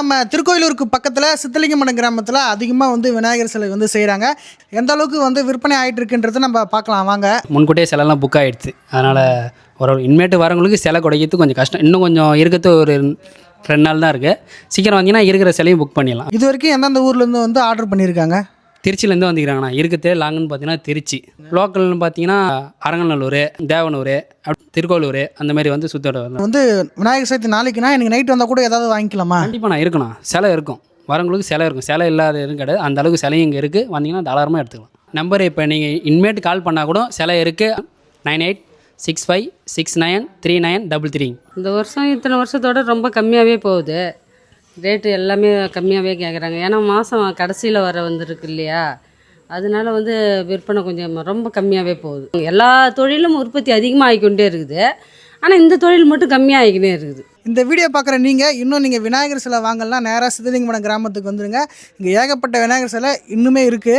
நம்ம திருக்கோயிலூருக்கு பக்கத்தில் சித்தலிங்கமடம் கிராமத்தில் அதிகமாக வந்து விநாயகர் சிலை வந்து செய்கிறாங்க. எந்த அளவுக்கு வந்து விற்பனை ஆகிட்டு இருக்குன்றதை நம்ம பார்க்கலாம் வாங்க. முன்கூட்டியே சிலைலாம் புக் ஆகிடுச்சு. அதனால் ஒரு இனிமேட்டு வரவங்களுக்கு சிலை கிடைக்கிறது கொஞ்சம் கஷ்டம். இன்னும் கொஞ்சம் இருக்கிறது ஒரு 2 நாள் தான் இருக்குது. சீக்கிரம் வந்தீங்கன்னா இருக்கிற சிலையும் புக் பண்ணிடலாம். இது வரைக்கும் எந்தெந்த ஊர்லேருந்து வந்து ஆர்டர் பண்ணியிருக்காங்க? திருச்சியிலேருந்து வந்துக்கிறாங்கண்ணா. இருக்கிறதே லாங்குன்னு பார்த்தீங்கன்னா திருச்சி, லோக்கல்னு பார்த்தீங்கன்னா அரங்கநல்லூர், தேவனூர், திருக்கோளூர் அந்த மாதிரி வந்து சுத்தோட வந்து விநாயகர் சதுர்த்தி நாளைக்குன்னா எனக்கு நைட் வந்தால் கூட ஏதாவது வாங்கிக்கலாமா? கண்டிப்பாக நான் இருக்குண்ணா. சிலை இருக்கும், வரவங்களுக்கு சிலை இருக்கும். சிலை இல்லாத எதுவும் கிடையாது. அந்த அளவுக்கு சிலையும் இங்கே இருக்குது. வந்தீங்கன்னா தாராளமாக எடுத்துக்கலாம். நம்பர் இப்போ நீங்கள் இனிமேட்டு கால் பண்ணால் கூட சிலை இருக்குது. 9865693933. இந்த வருஷம் இத்தனை வருஷத்தோட ரொம்ப கம்மியாகவே போகுது. ரேட்டு எல்லாமே கம்மியாகவே கேட்குறாங்க. ஏன்னா மாதம் கடைசியில் வர வந்துருக்கு இல்லையா, அதனால வந்து விற்பனை கொஞ்சம் ரொம்ப கம்மியாகவே போகுது. எல்லா தொழிலும் உற்பத்தி அதிகமாக ஆகிக்கொண்டே இருக்குது. ஆனால் இந்த தொழில் மட்டும் கம்மியாக ஆகிக்கினே இருக்குது. இந்த வீடியோ பார்க்குற நீங்கள் விநாயகர் சிலை வாங்கலாம், நேராக சித்தலிங்கமடம் கிராமத்துக்கு வந்துடுங்க. இங்கே ஏகப்பட்ட விநாயகர் சிலை இன்னுமே இருக்குது.